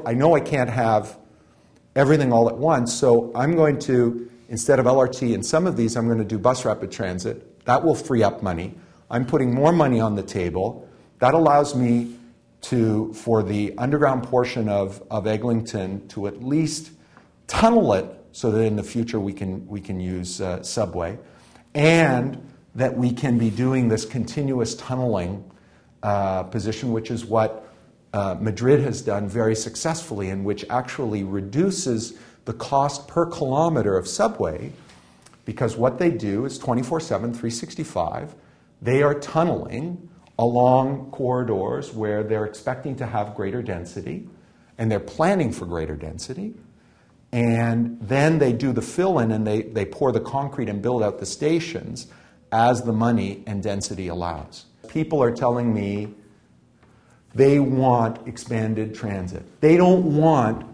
I know I can't have everything all at once, so I'm going to, instead of LRT in some of these, I'm going to do bus rapid transit. That will free up money. I'm putting more money on the table. That allows me to, for the underground portion of Eglinton, to at least tunnel it so that in the future we can use subway, and that we can be doing this continuous tunneling position, which is what Madrid has done very successfully, and which actually reduces the cost per kilometer of subway, because what they do is 24/7, 365. They are tunneling along corridors where they're expecting to have greater density, and they're planning for greater density. And then they do the fill-in, and they pour the concrete and build out the stations as the money and density allows. People are telling me they want expanded transit. They don't want,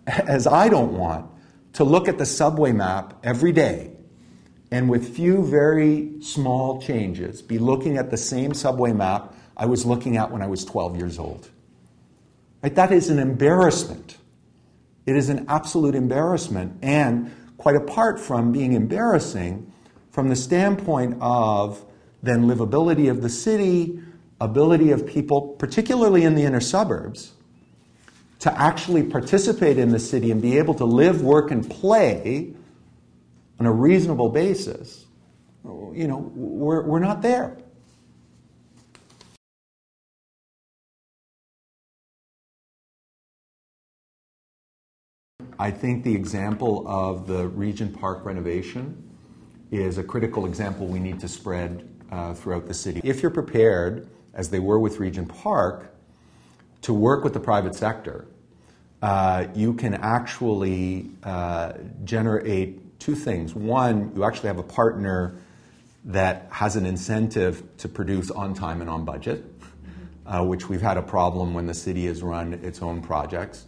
as I don't want, to look at the subway map every day and with few very small changes be looking at the same subway map I was looking at when I was 12 years old. Right? That is an embarrassment. It is an absolute embarrassment, and quite apart from being embarrassing, from the standpoint of then livability of the city, ability of people, particularly in the inner suburbs, to actually participate in the city and be able to live, work, and play on a reasonable basis, you know, we're not there. I think the example of the Regent Park renovation is a critical example we need to spread throughout the city. If you're prepared, as they were with Regent Park, to work with the private sector, you can actually generate two things. One, you actually have a partner that has an incentive to produce on time and on budget, which we've had a problem when the city has run its own projects.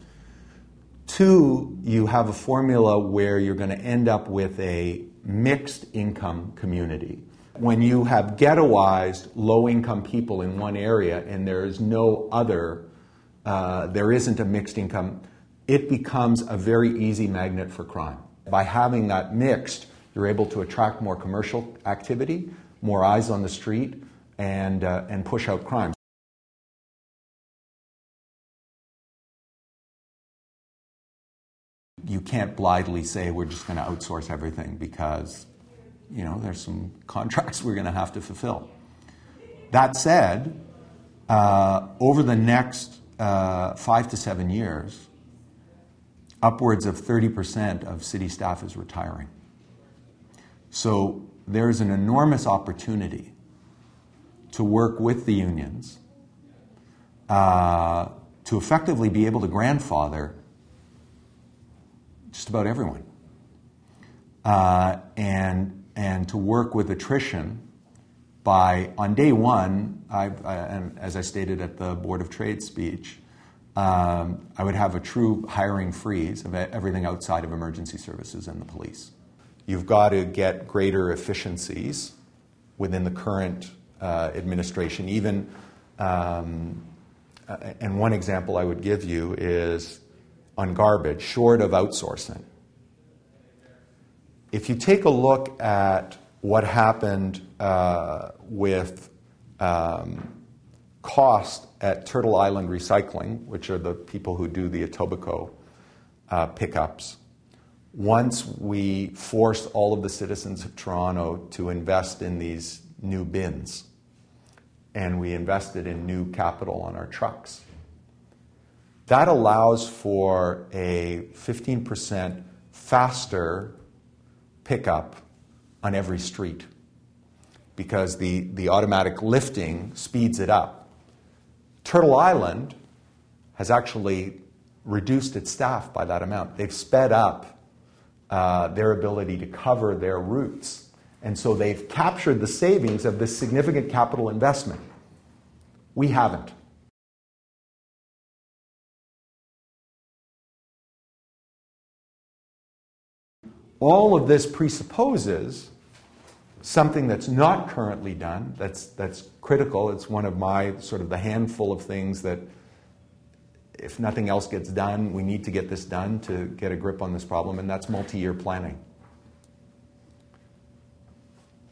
Two, you have a formula where you're going to end up with a mixed income community. When you have ghettoized low-income people in one area and there is no other, there isn't a mixed income, it becomes a very easy magnet for crime. By having that mixed, you're able to attract more commercial activity, more eyes on the street, and push out crime. You can't blithely say we're just going to outsource everything because, you know, there's some contracts we're going to have to fulfill. That said, over the next 5 to 7 years, upwards of 30% of city staff is retiring. So there's an enormous opportunity to work with the unions to effectively be able to grandfather just about everyone, and to work with attrition by, on day one, and as I stated at the Board of Trade speech, I would have a true hiring freeze of everything outside of emergency services and the police. You've got to get greater efficiencies within the current administration. Even, and one example I would give you is on garbage, short of outsourcing. If you take a look at what happened with cost at Turtle Island Recycling, which are the people who do the Etobicoke pickups, once we forced all of the citizens of Toronto to invest in these new bins, and we invested in new capital on our trucks, that allows for a 15% faster pickup on every street because the automatic lifting speeds it up. Turtle Island has actually reduced its staff by that amount. They've sped up their ability to cover their routes. And so they've captured the savings of this significant capital investment. We haven't. All of this presupposes something that's not currently done, that's critical. It's one of my sort of the handful of things that if nothing else gets done, we need to get this done to get a grip on this problem, and that's multi-year planning.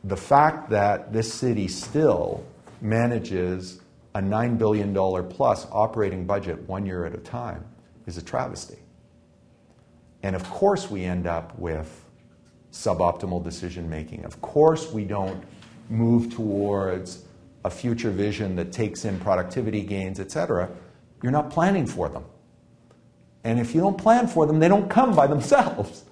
The fact that this city still manages a $9 billion plus operating budget 1 year at a time is a travesty. And of course we end up with suboptimal decision making. Of course we don't move towards a future vision that takes in productivity gains, etc. You're not planning for them. And if you don't plan for them, they don't come by themselves.